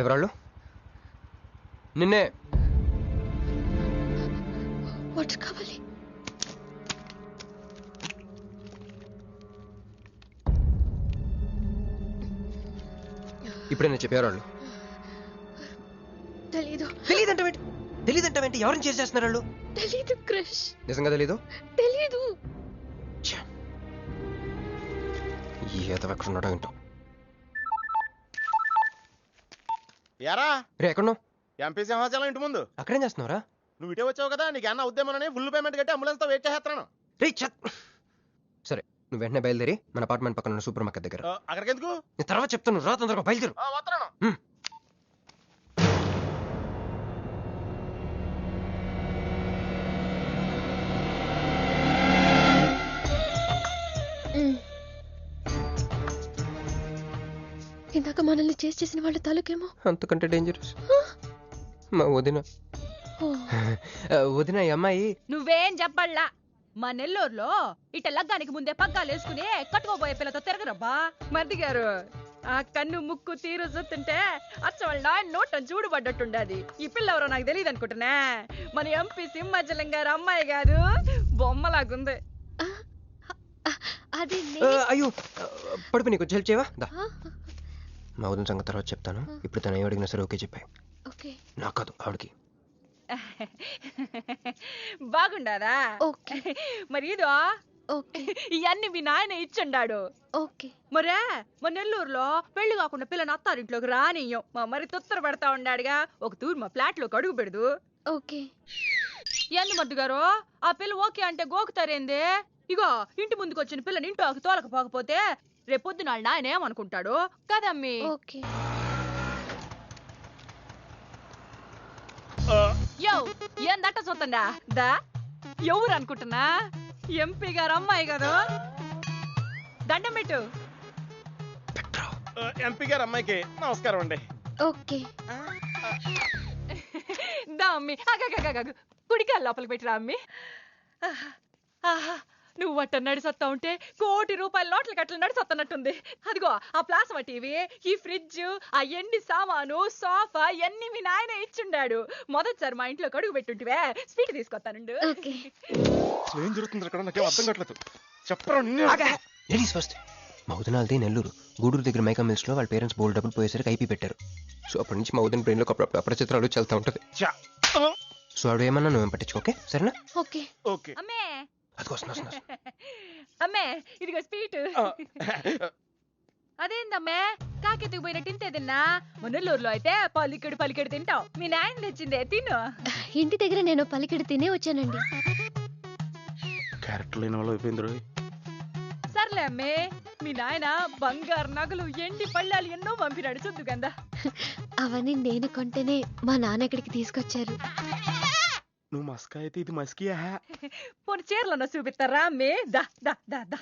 ఎవరాళ్ళు? నిన్నే. వాటర్ కావాలి. ఇప్పుడే నేను చెప్పేవాళ్ళు. తెలీదు. తెలీదంటే ఎవరిని చేస్తున్నారు వాళ్ళు? తెలీదు క్రష్. నిజంగా తెలీదు? తెలీదు. ఏదో ఎక్కడ ఉన్నాడో ఏంటో. యారా రే ఎక్కడున్నావు? ఎంపీ సింహాచలం ఇంటి ముందు. అక్కడేం చేస్తున్నావురా? నువ్వు ఇటే వచ్చావు కదా, నీకు అన్న ఉద్యమని ఫుల్ పేమెంట్ కట్టి అంబులెన్స్ తో వెయిట్ చేస్తున్నాను. రే సరే, నువ్వు వెంటనే బయలుదేరి మన అపార్ట్మెంట్ పక్కన ఉన్న సూపర్ మార్కెట్ దగ్గర. అక్కడికి ఎందుకు? నేను తర్వాత చెప్తాను, రా తొందరగా బయలుదేరు. వస్తున్నాను. ఇందాక మనల్ని చేసిన వాళ్ళ తాలూకేమో అంతకంటే డేంజరస్. మా వదిన. వదిన ఈ అమ్మాయి. నువ్వేం చెప్పల్లా. మా నెల్లూరులో ఇట లగ్గానికి ముందే పగ్గాలు వేసుకుని కట్టుకోబోయే పిల్లతో తిరగరబ్బా. మర్ది గారు, ఆ కన్ను ముక్కు తీరు చూస్తుంటే అచ్చ వాళ్ళ నాయన నోట చూడుబడ్డట్టుండది. ఈ పిల్ల ఎవరో నాకు తెలియదు అనుకుంటున్నా. మన ఎంపీ సింహాచలం గారు అమ్మాయి కాదు, బొమ్మలాగుంది. అయ్యో పడుపు, నీకు హెల్ప్ చేయవా? మా వదిన సంగతి తర్వాత చెప్తాను. ఇప్పుడు తను ఏం అడిగినా సరే ఓకే చెప్పాయి. నాకు కాదు, ఆవిడకి. బాగుండారా? మరి ఇదో ఇవన్నీ మీ నాయన ఇచ్చుండాడు. మరే మా నెల్లూరులో పెళ్లి కాకుండా పిల్లని అత్తారింట్లోకి రానియ్యం. మా మరి తొత్తర పెడతా ఉండాడుగా, ఒక తూరు మా ఫ్లాట్ లోకి అడుగు పెడదు. ఎందు మద్దు గారు, ఆ పిల్ల ఓకే అంటే గోకుతారేందే? ఇగో ఇంటి ముందుకు వచ్చిన పిల్లని ఇంటి తోలకపోకపోతే రేపొద్దున నాయన ఏమనుకుంటాడు కదమ్మీ? యో ఏందట్ట చూతండా దా, ఎవరు అనుకుంటున్నా? ఎంపీ గారు అమ్మాయి కదా. దండం పెట్టు. ఎంపీ గారు అమ్మాయికి నమస్కారం అండి. దా అమ్మి, కుడికాయలు లోపలికి పెట్టిరా అమ్మి. నువ్వు అట్ట నడిసొత్తా ఉంటే ₹1 కోటి నోట్ల కట్టలు నడిసొత్తనట్టుంది. అదిగో ఆ ప్లాస్మా టీవీ, ఈ ఫ్రిడ్జ్, ఆ ఎన్ని సామాను, సోఫా ఎన్ని మీ నాయన ఇచ్చుండాడు. మొదటిసారి మా ఇంట్లో కడుగు పెట్టుంటివే, స్వీట్ తీసుకొస్తానుండు. ఏం జరుగుతుంది అక్కడ? నాకేం అర్థం కావట్లేదు. చెప్పరా. మా వదినాలది నెల్లూరు. గూడూరు దగ్గర మైకా మిల్స్ లో వాళ్ళ పేరెంట్స్ బోల్డ్ డబ్బులు పోయేసరికి ఐపీ పెట్టారు. సో అప్పటి నుంచి మా వదిన బ్రెయిన్ లో అపరిచిత్రాలు చల్తా ఉంటది. సో ఆవిడ ఏమన్నా నువ్వేం పట్టించుకోకే, సరేనా? అమ్మే అది అమ్మే, ఇదిగో స్వీట్. అదేందమ్మే కాకెత్తుకు పోయిన తింటే తిన్నా? మునల్లూరులో అయితే పలికెడు తింటావు. మీ నాయన తెచ్చిందే తిను. ఇంటి దగ్గర నేను పలికెడు తినే వచ్చానండి. క్యారెక్టర్ లేని వాళ్ళు అయిపోయింది. సర్లే అమ్మే, మీ నాయన బంగారు నగలు, ఎండి పళ్ళాలు ఎన్నో పంపినాడు చూద్దు కదా. అవన్నీ నేను కొంటేనే మా నాన్న ఇక్కడికి తీసుకొచ్చారు. నువ్వు మస్కా అయితే ఇది మస్కియా? పోనీ చీరలన్నా చూపిస్తారా అమ్మే? దా దా దా దా.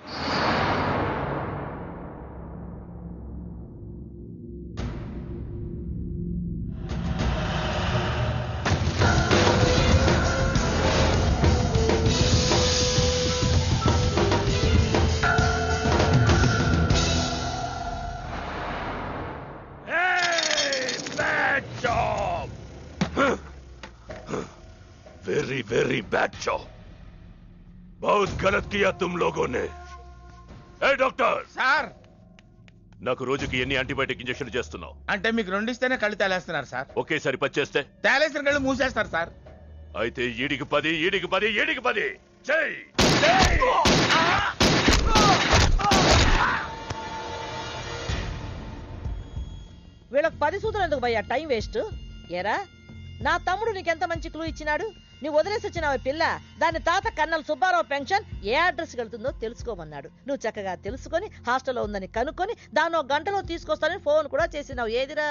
वेरी वेरी बैड जॉब, बहुत गलत किया तुम लोगों ने. ए डॉक्टर సార్, నాకు రోజుకి ఎన్ని యాంటీబయాటిక్ ఇంజెక్షన్ చేస్తున్నావు? అంటే మీకు 2 ఇస్తేనే కళ్ళు తేలేస్తున్నారు సార్. ఒకేసారి 10 చేస్తే తేలేసిన కళ్ళు మూసేస్తారు సార్. అయితే ఈడికి 10 చెయ్. వీళ్ళకి 10 సూత్రం ఎందుకు భయ్యా, టైం వేస్ట్. ఏరా, నా తమ్ముడు నీకెంత మంచి క్లూ ఇచ్చినాడు. నువ్వు వదిలేసి వచ్చినావు పిల్ల, దాని తాత కన్నల సుబ్బారావు పెన్షన్ ఏ అడ్రస్ వెళ్తుందో తెలుసుకోమన్నాడు. నువ్వు చక్కగా తెలుసుకొని హాస్టల్లో ఉందని కనుక్కొని దాన్ని 1 గంటలో తీసుకొస్తానని ఫోన్ కూడా చేసినావు. ఏదిరా,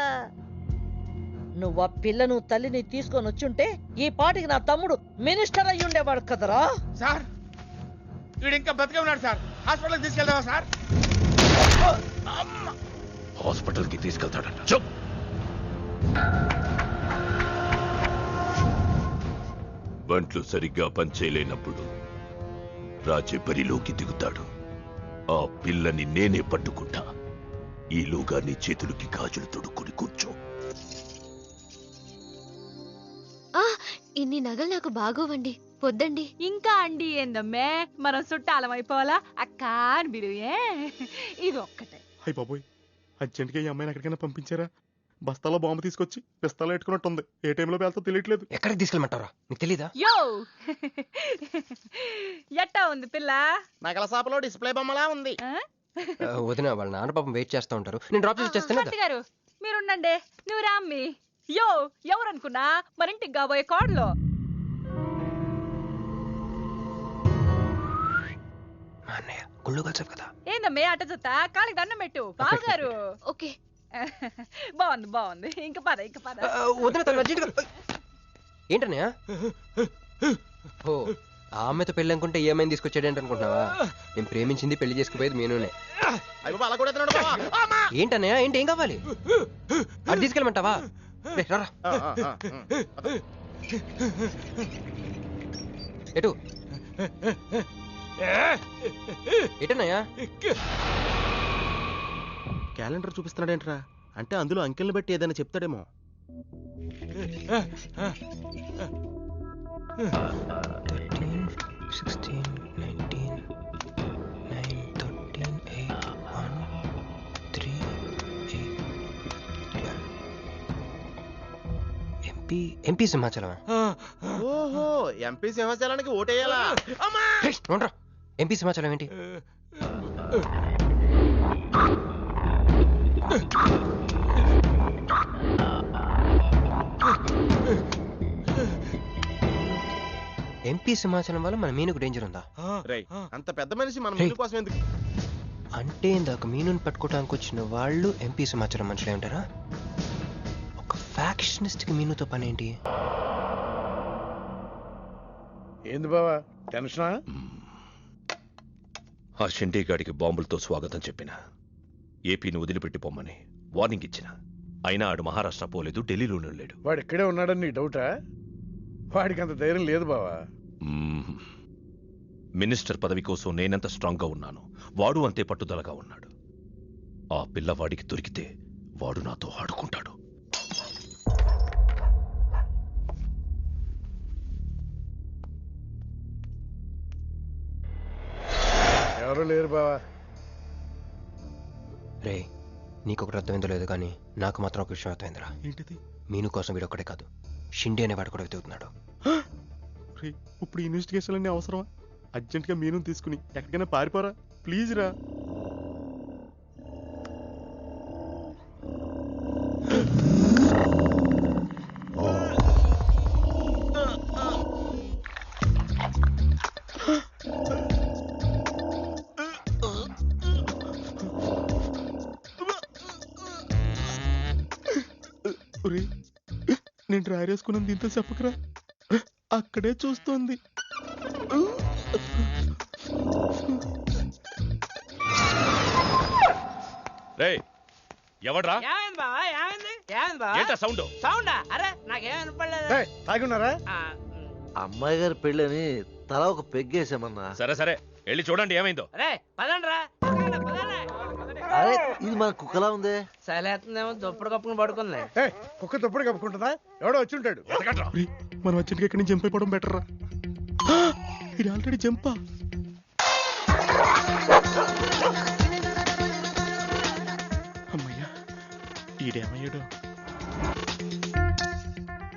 నువ్వు ఆ పిల్లను తల్లిని తీసుకొని వచ్చుంటే ఈ పాటికి నా తమ్ముడు మినిస్టర్ అయ్యి ఉండేవాడు కదరా. సార్, వీడు ఇంకా బతికే ఉన్నాడు సార్. హాస్పిటల్కి తీసుకెళ్దామా సార్? హాస్పిటల్ కి తీసుకెళ్తాడంట. చెప్. బంట్లు సరిగ్గా పనిచేయలేనప్పుడు రాజే బరిలోకి దిగుతాడు. ఆ పిల్లని నేనే పట్టుకుంటా. ఈలోగా నీ చేతులకి గాజులు తొడుక్కుని కూర్చో. ఇన్ని నగలు నాకు బాగోవండి, వద్దండి. ఇంకా అండి ఏందమ్మే, మనం చుట్టాలం అయిపోవాలా? అక్క అని బిరువే. ఇది ఒక్కటే. అయ్యి బాబోయ్, అర్జెంట్గా ఈ అమ్మాయిని ఎక్కడికైనా పంపించారా? బస్తాలో బాంబు తీసుకొచ్చి పిస్తాలో పెట్టుకున్నట్టుంది. ఏ టైంలో వెళ్తా తెలియట్లేదు. ఎక్కడికి తీసుకెళ్ళమంటారా? నీకు తెలీదా? యో ఎట్టా ఉంది పిల్ల? నగల షాపులో డిస్ప్లే బొమ్మలా ఉంది. ఆ? వదిన వాళ్ళ నాన్న పాపం వెయిట్ చేస్తూ ఉంటారు, నేను డ్రాప్ చేసి చేస్తాను శాంతి గారు మీరుండండి, నువ్వు రామ్మి. యో ఎవరనుకున్నా మరింటికి కాబోయే కోడలో. మా అన్నయ్య గుళ్ళు కలిసావు కదా. ఏందమ్మే అట్ట జొత్త, కాలికి దండం పెట్టు బావగారు. ఓకే. బాగుంది బాగుంది, ఇంక పద ఇంక పద. వదిన తను అర్జెంట్గా. ఏంటన్నయ్య? ఓ, ఆ అమ్మాయితో పెళ్ళి అనుకుంటే ఈ అమ్మాయిని తీసుకొచ్చాడేంటి అనుకుంటున్నావా? నేను ప్రేమించింది పెళ్లి చేసుకుపోయేది మీనునే. అలా కూడా ఎత్తున్నాడు బావా. ఏంటన్నయ్య, ఏంటి, ఏం కావాలి? అది తీసుకెళ్ళమంటావా? రే, రారా. ఎటు ఎటన్నయ్యా? క్యాలెండర్ చూపిస్తున్నాడేంట్రా? అంటే అందులో అంకెల్ని బట్టి ఏదైనా చెప్తాడేమో. 16, 19, 9, 13, 8, 1, 3, 8, 12. ఎంపీ సింహాచలం. ఓహో, ఎంపీ సింహాచలానికి ఓటేయాలా? ఎంపీ సింహాచలం ఏంటి? ఎంపీ సింహాచలం వల్ల మన మీనుకు డేంజర్ ఉందా? రేయ్, అంత పెద్ద మనిషి మన మీను కోసం ఎందుకు? అంటే ఇందాక మీనుని పట్టుకోవడానికి వచ్చిన వాళ్ళు ఎంపీ సింహాచలం మనుషులే ఉంటారా? ఒక ఫ్యాక్షనిస్ట్ కి మీనుతో పని ఏంటి? ఏంది బావా టెన్షనా? ఆ షిండే గాడికి బాంబులతో స్వాగతం చెప్పిన, ఏపీని వదిలిపెట్టి పొమ్మని వార్నింగ్ ఇచ్చిన. అయినా ఆడు మహారాష్ట్ర పోలేదు, ఢిల్లీలోనే లేడు. వాడు ఇక్కడే ఉన్నాడని నీ డౌటా? వాడికి అంత ధైర్యం లేదు బావా. మినిస్టర్ పదవి కోసం నేనెంత స్ట్రాంగ్ గా ఉన్నాను, వాడు అంతే పట్టుదలగా ఉన్నాడు. ఆ పిల్లవాడికి దొరికితే వాడు నాతో ఆడుకుంటాడు. ఎవరు లేరు బావా. రే, నీకొకటి అర్థమైందో లేదు కానీ నాకు మాత్రం ఒక విషయం అర్థమైందిరా. ఏంటిది? మీను కోసం వీడు ఒక్కడే కాదు, షిండే అనేవాడు కూడా వెతుకుతున్నాడు. ఇప్పుడు ఇన్వెస్టిగేషన్ అన్ని అవసరమా? అర్జెంట్గా మీను తీసుకుని ఎక్కడికైనా పారిపోరా ప్లీజ్ రా. నేను డ్రైర్ వేసుకున్నాను, దీంతో చెప్పకరా. అక్కడే చూస్తోంది. రేయ్, ఎవడ్రా? ఏంటా సౌండ్? అరే నాకేం వినపడలేదు. తాగున్నారా? అమ్మాయి గారి పెళ్ళని తల ఒక పెగ్గేసామన్నా. సరే సరే, వెళ్ళి చూడండి ఏమైందో. రే పదండ్రా. అరే ఇది మన కుక్కలా ఉంది. సలేతుందేమో దుప్పుడు కప్పుకుని పడుకుంది. కుక్క తప్పుడు కప్పుకుంటుందా? ఎవడో వచ్చి ఉంటాడు. మనం అర్జెంట్గా ఇక్కడి నుంచి జంప్ అయిపోవడం బెటర్ రా. ఇది ఆల్రెడీ జంపా. అమ్మయ్యా, ఈడేమయ్యాడు?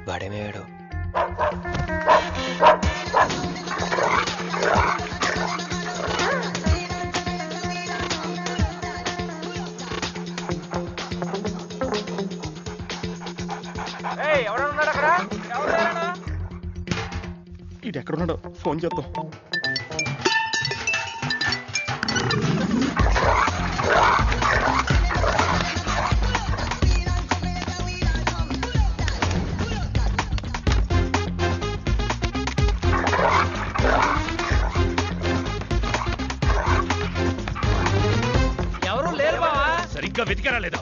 వాడేమయ్యాడు? ఇది ఎక్కడున్నాడో ఫోన్ చేద్దాం. ఎవరు లేరు బావా. సరిగ్గా వెతికారా లేదా?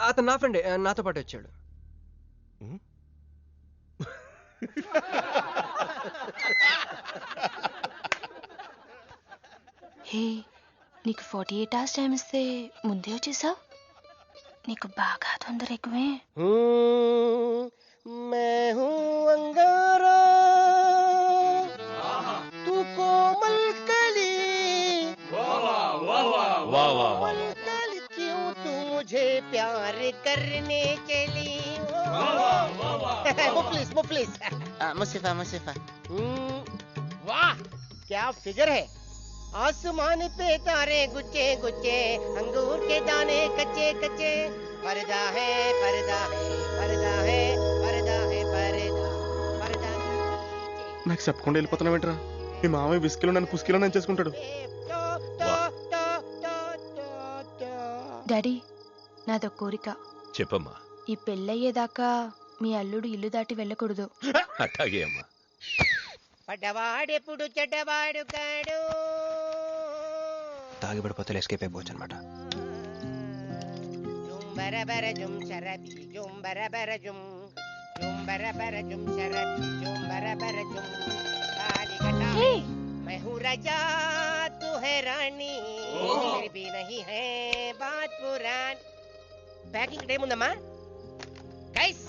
అతను నా ఫ్రెండే, నాతో పాటు వచ్చాడు. హే, నీకు 48 hours టైం ఇస్తే ముందే వచ్చేసావు. నీకు బాగా తొందర ఎక్కువే. प्यार करने चली मुफलिस मुफलिस मुसीफा मुसीफा वाह क्या फिगर है. आसमान पे तारे गुच्चे गुच्चे अंगूर के दाने कच्चे कच्चे पर्दा है पर्दा है पर्दा है पर्दा है पर्दा पर्दा. నాకు చెప్పకుండా వెళ్ళిపోతున్నావు ఏంట్రా? మీ మామయ్య విస్కీలో నన్ను పుస్కీలో నన్ను చేసుకుంటాడు. డాడీ, నాదో కోరిక. చెప్పమ్మా. ఈ పెళ్ళయ్యేదాకా మీ అల్లుడు ఇల్లు దాటి వెళ్ళకూడదు. అట్లాగే అమ్మా. పడ్డవాడెప్పుడు చెడ్డవాడు కాడు. తాగి పడిపోతే ఎస్కేప్ అయిపోవచ్చు అనమాట. జుంబరబర జుం శరబి జుంబరబర జుం జుంబరబర జుం శరబి జుంబరబర జుం కాలికట मैं हूँ राजा तू है रानी फिर भी नहीं है बात पुरानी. ప్యాకింగ్ టైం ఉందమ్మా గైస్.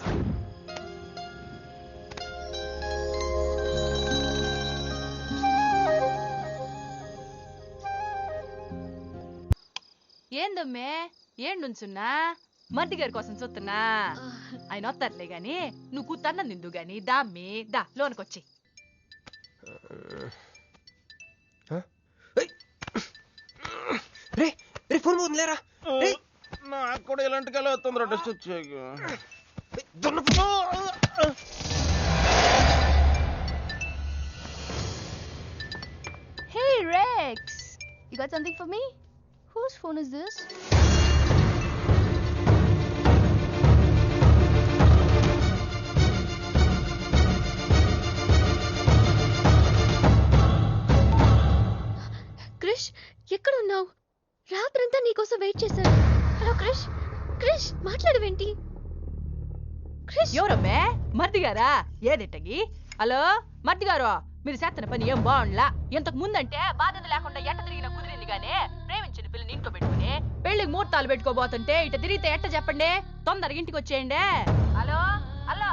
ఏందమ్మే ఏం నుంచున్నా? మర్ది గారి కోసం చూస్తున్నా. ఆయన వస్తారులే గాని నువ్వు కూతన్న నిందు గాని దామ్మి దా లోనకొచ్చి. రే రే ఫోన్ పోతుందిలేరా. నాకు కూడా ఇలాంటి కళ తొందర టెస్ట్ వచ్చాయి. Hey Rex, you got something for me? Whose phone is this? Krish, ఎక్కడ ఉన్నావు? రాత్రంతా నీకోసం వెయిట్ చేశాను. హలో క్రిష్, క్రిష్ మాట్లాడవేంటి? క్రిష్ ఎవరమ్మే? మర్ది గారా? ఏదిట్టగి? హలో మర్ది గారు, మీరు చేస్తున్న పని ఏం బాగుండ్లా. ఇంతకు ముందంటే బాధ్యత లేకుండా ఎట్ట తిరిగిన కుదిరింది గానే ప్రేమించిన పిల్లని ఇంట్లో పెట్టుకుని పెళ్లికి ముహూర్తాలు పెట్టుకోబోతుంటే ఇట తిరిగితే ఎట్ట చెప్పండి? తొందరగా ఇంటికి వచ్చేయండి. Hello hello.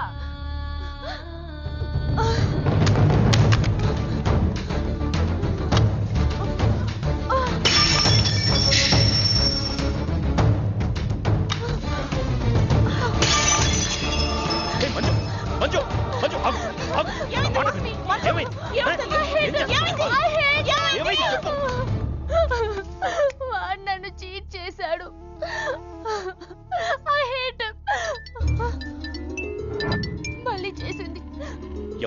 మంజు మంజు వాడు నన్ను చీట్ చేశాడు. I hate him. మళ్ళీ చేసింది,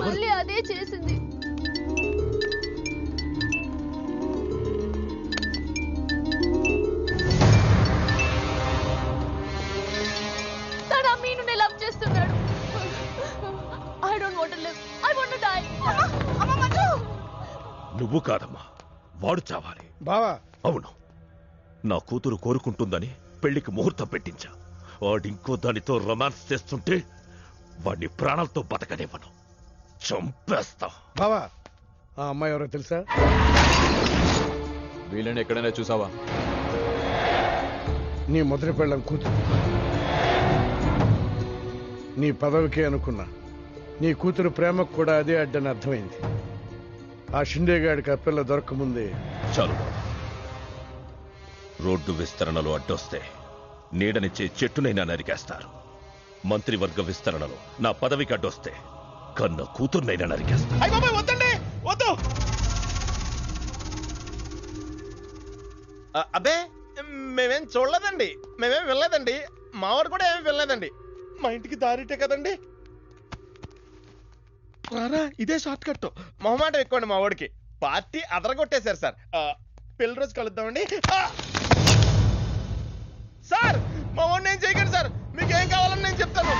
మళ్ళీ అదే చేసింది. తన మీనునే లవ్ చేస్తున్నాడు. I don't want to live. I want to die. అమ్మా మంజు. నువ్వు కాదమ్మా, వాడు చావాలి. బావా. అవును, నా కూతురు కోరుకుంటుందని పెళ్లికి ముహూర్తం పెట్టించా. వాడింకో దానితో రొమాన్స్ చేస్తుంటే వాడిని ప్రాణాలతో బతకనివ్వను, చంపేస్తా. బావా, ఆ అమ్మాయి ఎవరో తెలుసా? వీళ్ళని ఎక్కడైనా చూసావా? నీ మొదటి పెళ్ళం కూతురు. నీ పదవికే అనుకున్నా, నీ కూతురు ప్రేమకు కూడా అదే అడ్డని అర్థమైంది. ఆ షిండేగాడికి ఆ పిల్ల దొరకముందే. చాలు, రోడ్డు విస్తరణలో అడ్డొస్తే నీడనిచ్చే చెట్టునైనా నరికేస్తారు. మంత్రివర్గ విస్తరణలో నా పదవికి అడ్డొస్తే కన్న కూతుర్నైనా నరికేస్తారు. వద్దండి, వద్దు. అబ్బే, మేమేం చూడలేదండి, మేమేం వెళ్ళలేదండి. మావాడు కూడా ఏమీ వెళ్ళలేదండి. మా ఇంటికి దారిటే కదండి. రారా, ఇదే షార్ట్ కట్. మొహమాట ఎక్కువండి మా వాడికి. పార్టీ అదరగొట్టేశారు సార్. పెళ్లి రోజు కలుద్దామండి. సార్ మా వాడిని ఏం చేయకండి సార్, మీకు ఏం కావాలని నేను చెప్తాను.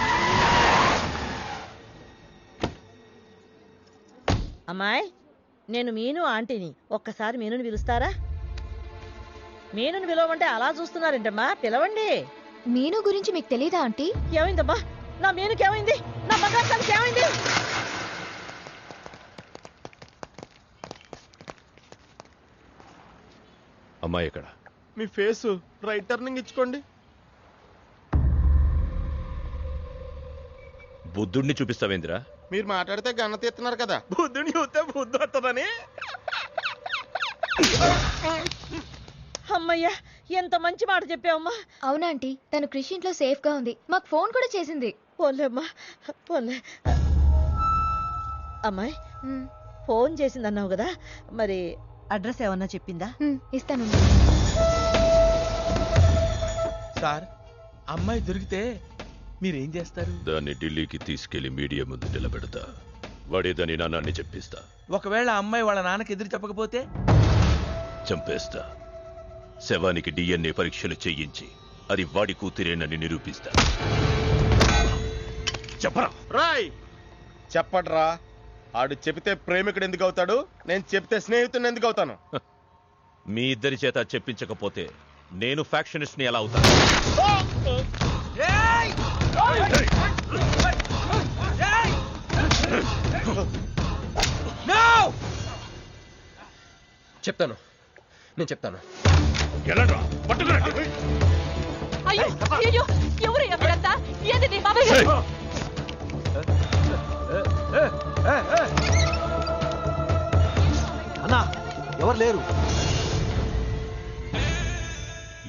అమ్మాయి, నేను మీను ఆంటీని. ఒక్కసారి మీనుని పిలుస్తారా? మీనుని పిలవమంటే అలా చూస్తున్నారేంటమ్మా, పిలవండి. మీను గురించి మీకు తెలీదా ఆంటీ? ఏమైందమ్మా? నా మీనుకి ఏమైంది? నా బంగారు ఏమైంది? అమ్మాయి ఎక్కడ? మీ ఫేస్ రైట్ టర్నింగ్ ఇచ్చుకోండి. బుద్ధుడిని చూపిస్తావేంద్రా? మీరు మాట్లాడితే గన్న తీస్తున్నారు కదా, బుద్ధుని చూస్తే బుద్ధి వస్తుందని. అమ్మయ్యా, ఎంత మంచి మాట చెప్పావమ్మా. అవునా ఆంటీ, తను కృషి ఇంట్లో సేఫ్ గా ఉంది. మాకు ఫోన్ కూడా చేసింది. పోలేమ్మా, పోలే. అమ్మాయి, ఫోన్ చేసింది అన్నావు కదా, మరి అడ్రస్ ఏమన్నా చెప్పిందా? ఇస్తాను సార్. అమ్మాయి దొరికితే మీరేం చేస్తారు? దాన్ని ఢిల్లీకి తీసుకెళ్లి మీడియా ముందు నిలబెడతా. వాడేదని నాన్నని చెప్పిస్తా. ఒకవేళ అమ్మాయి వాళ్ళ నాన్నకి ఎదురు చెప్పకపోతే చంపేస్తా. శవానికి DNA పరీక్షలు చేయించి అది వాడి కూతురేనని నిరూపిస్తా. చెప్పరా? రాయ్ చెప్పడ్రా. ఆడు చెబితే ప్రేమికుడు ఎందుకు అవుతాడు, నేను చెప్తే స్నేహితుడిని ఎందుకు అవుతాను? మీ ఇద్దరి చేత చెప్పించకపోతే నేను ఫ్యాక్షనిస్ట్ ని ఎలా అవుతాను? చెప్తాను, నేను చెప్తాను. అయ్యో అయ్యో, ఎవరు ఎవరంతా? ఏది బాబాయ్ గారు? అన్నా, ఎవరు లేరు.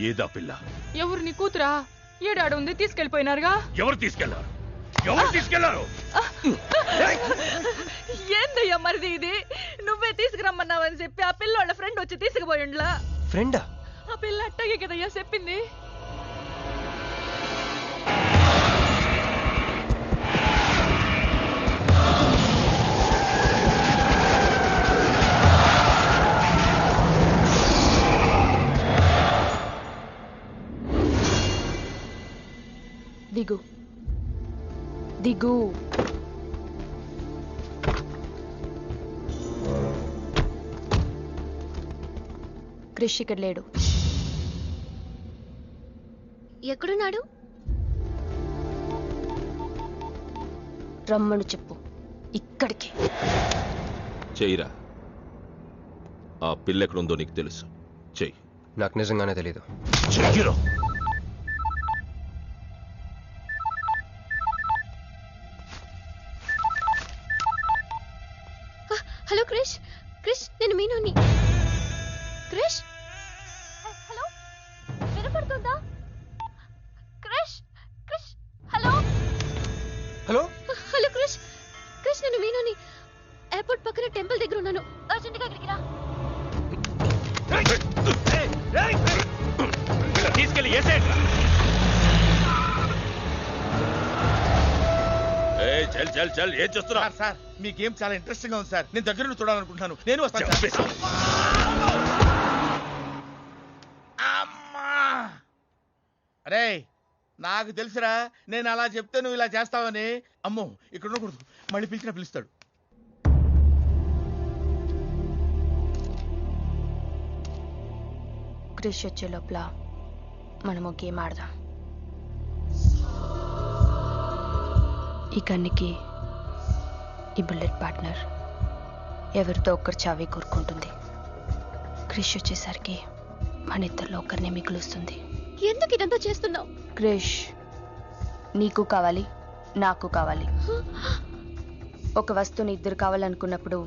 ఏదా పిల్ల? ఎవరు నీ కూతురా? ఏడాడు ఉంది, తీసుకెళ్లిపోయినారుగా. ఎవరు తీసుకెళ్లారు? ఎవరు తీసుకెళ్లారు? ఏందయ్యా మరిది ఇది? నువ్వే తీసుకురమ్మన్నావని చెప్పి ఆ పిల్లోళ్ళ ఫ్రెండ్ వచ్చి తీసుకుపోయిండ్లా. ఫ్రెండా? ఆ పిల్ల అట్టగే కదయ్యా చెప్పింది. దిగు దిగు. క్రిష్ ఇక్కడ లేడు. ఎక్కడున్నాడు? రమ్మను చెప్పు ఇక్కడికి. చెయ్యిరా. ఆ పిల్ల ఎక్కడుందో నీకు తెలుసు. చెయ్యి. నాకు నిజంగానే తెలీదు. చెయ్యిరా. హలో క్రిష్, క్రిష్ నేను మీనుని. క్రిష్, హలో, వినపడుతుందా? Krish, Krish, hello hello hello Krish, Krish నేను మీనుని. ఎయిర్పోర్ట్ పక్కన టెంపుల్ దగ్గర ఉన్నాను. అర్జెంట్గా అక్కడికి రా. తీసుకెళ్ళి ఏసేయండి. చల్ చల్ చల్, ఏం చేస్తున్నా? సార్ మీ గేమ్ చాలా ఇంట్రెస్టింగ్ గా ఉంది సార్, నేను దగ్గర చూడాలనుకుంటున్నాను. నేను వస్తాను. అమ్మా, అరే నాకు తెలుసురా, నేను అలా చెప్తే నువ్వు ఇలా చేస్తావని. అమ్మో ఇక్కడ ఉండకూడదు, మళ్ళీ పిలిచినా పిలుస్తాడు. క్రిష్ వచ్చే లోపల మనము గేమ్ ఆడదాం. ఈ కన్నికి ఈ బుల్లెట్ పార్ట్నర్ ఎవరితో ఒక్కరు చావే కోరుకుంటుంది. క్రిష్ వచ్చేసరికి మన ఇద్దరిలో ఒకరినే మిగులుస్తుంది. ఎందుకు ఇదంతా చేస్తున్నావు? క్రిష్ నీకు కావాలి, నాకు కావాలి. ఒక వస్తువుని ఇద్దరు కావాలనుకున్నప్పుడు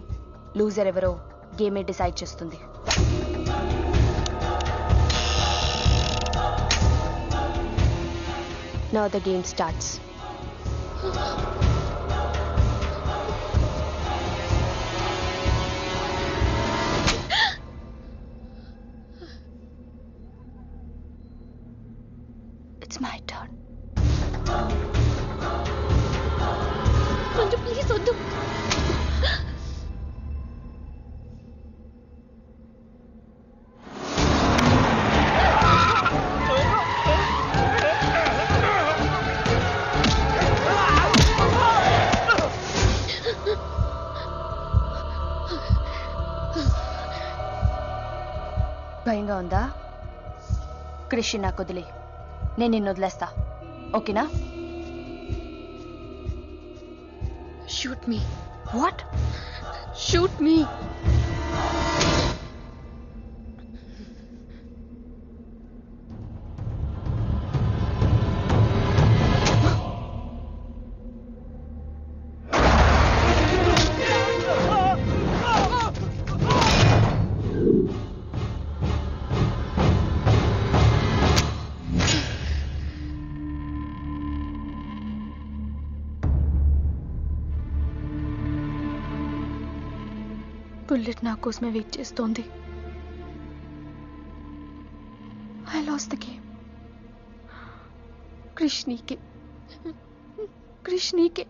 లూజర్ ఎవరో గేమే డిసైడ్ చేస్తుంది. Now the game starts. It's my turn. కొంచెం ప్లీజ్ వద్దు. భయంగా ఉందా? క్రిష్ నాకు వదిలే, నేను నిన్ను వదిలేస్తా, ఓకేనా? Shoot me. What? Shoot me. Bullet నా కోసమే వెయిట్ చేస్తోంది. I lost the game. Krish నీకే, క్రిష్ నీకే.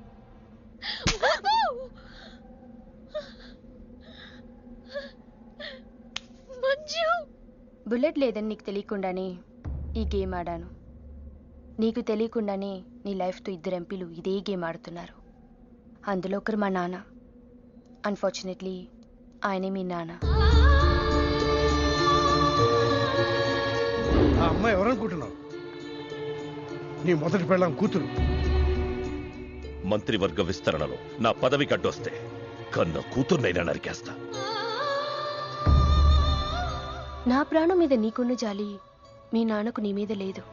మంజు, బుల్లెట్ లేదని నీకు తెలియకుండానే ఈ గేమ్ ఆడాను. నీకు తెలియకుండానే నీ లైఫ్తో 2 ఎంపీలు ఇదే గేమ్ ఆడుతున్నారు. అందులో ఒకరు మా నాన్న. అన్ఫార్చునేట్లీ ఆయనే మీ నాన్న. ఆ అమ్మాయి ఎవరనుకుంటున్నావు? నీ మొదటి పెళ్ళాం కూతురు. మంత్రివర్గ విస్తరణలో నా పదవి కట్టొస్తే కన్న కూతుర్నైనా నరికేస్తా. నా ప్రాణం మీద నీకున్న జాలి మీ నాన్నకు నీ మీద లేదు.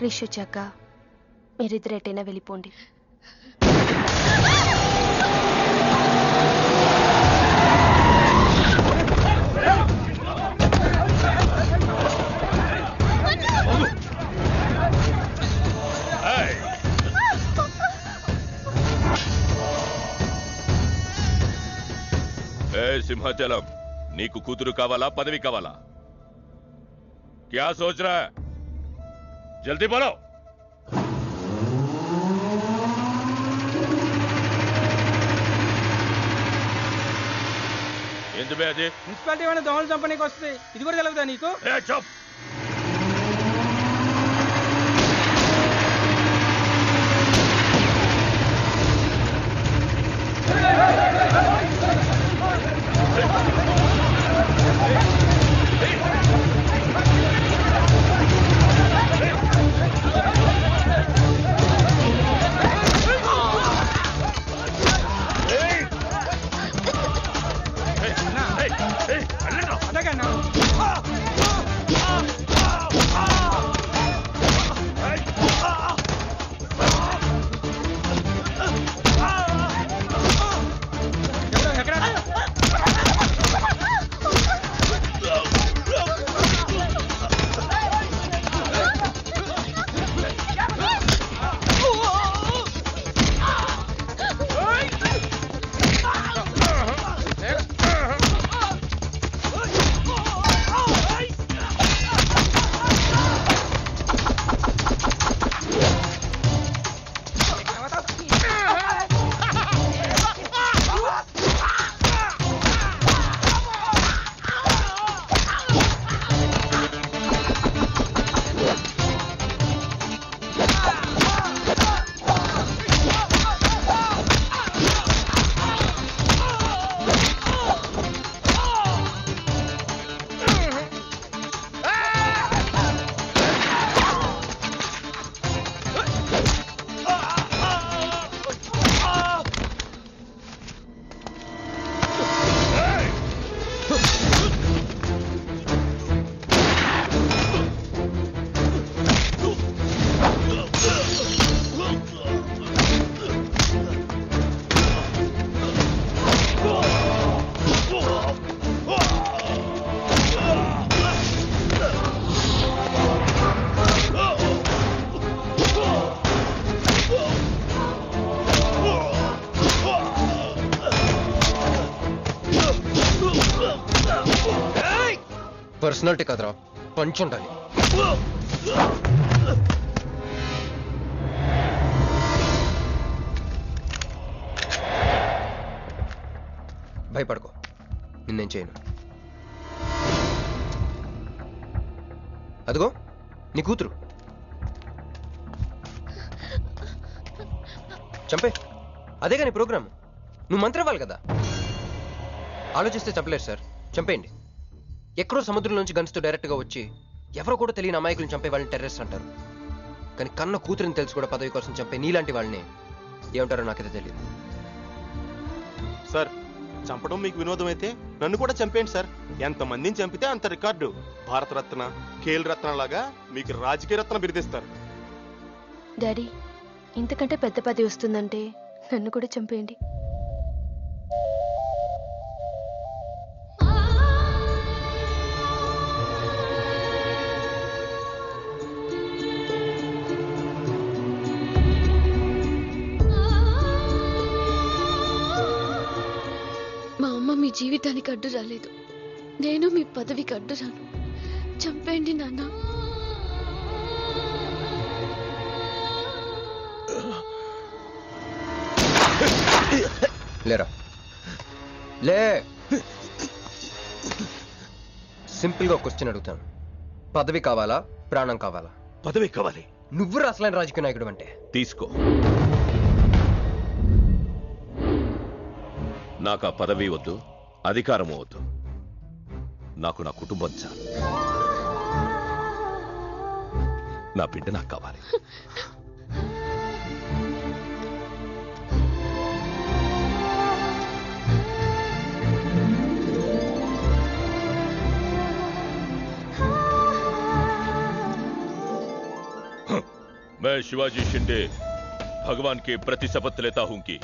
క్రిష్ వచ్చాక మీరిద్దరు ఎటైనా వెళ్ళిపోండి. సింహాచలం, నీకు కూతురు కావాలా, పదవి కావాలా? క్యా సోచ్ రా? జల్దీ బోలో. ఏంది బే అది? మున్సిపాలిటీ వాళ్ళ దోమలు చంపనీకి వస్తుంది, ఇది కూడా తెలుగుదా నీకు? చప్. పర్సనాలిటీ కదరా, పంచ్ ఉండాలి. భయపడుకో, నిన్నేం చేయను. అదిగో నీ కూతురు, చంపే. అదేగా నీ ప్రోగ్రామ్. నువ్వు మంత్రి అవ్వాలి కదా. ఆలోచిస్తే చంపలేరు సార్, చంపేయండి. ఎక్కడో సముద్రం నుంచి గన్స్తో డైరెక్ట్గా వచ్చి ఎవరో కూడా తెలియని అమాయకులను చంపే వాళ్ళని టెర్రరిస్ట్ అంటారు. కానీ కన్న కూతురిని తెలుసు కూడా పదవి కోసం చంపే నీలాంటి వాళ్ళని ఏమంటారో నాకైతే తెలియదు. సార్ చంపడం మీకు వినోదం అయితే నన్ను కూడా చంపేయండి సార్. ఎంతమందిని చంపితే అంత రికార్డు. భారతరత్న, ఖేల్ రత్న లాగా మీకు రాజకీయ రత్న బిరుదిస్తారు. డాడీ, ఇంతకంటే పెద్ద పదవి వస్తుందంటే నన్ను కూడా చంపేయండి. మా అమ్మ మీ జీవితానికి అడ్డు రాలేదు, నేను మీ పదవికి అడ్డు రాను. చంపేయండి నాన్న. లేరా లే. సింపుల్ గా క్వశ్చన్ అడుగుతాను, పదవి కావాలా ప్రాణం కావాలా? పదవి కావాలి. నువ్వు అసలైన రాజకీయ నాయకుడు అంటే తీసుకో. నాకు ఆ పదవి వద్దు, అధికారము వద్దు. నాకు నా కుటుంబం చాలు. నా బిడ్డ నాకు కావాలి. मैं शिवाजी शिंदे भगवान के प्रति शपथ लेता हूं कि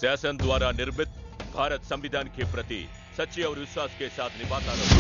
शासन द्वारा निर्मित भारत संविधान के प्रति सच्चे और विश्वास के साथ निभाता रहूं।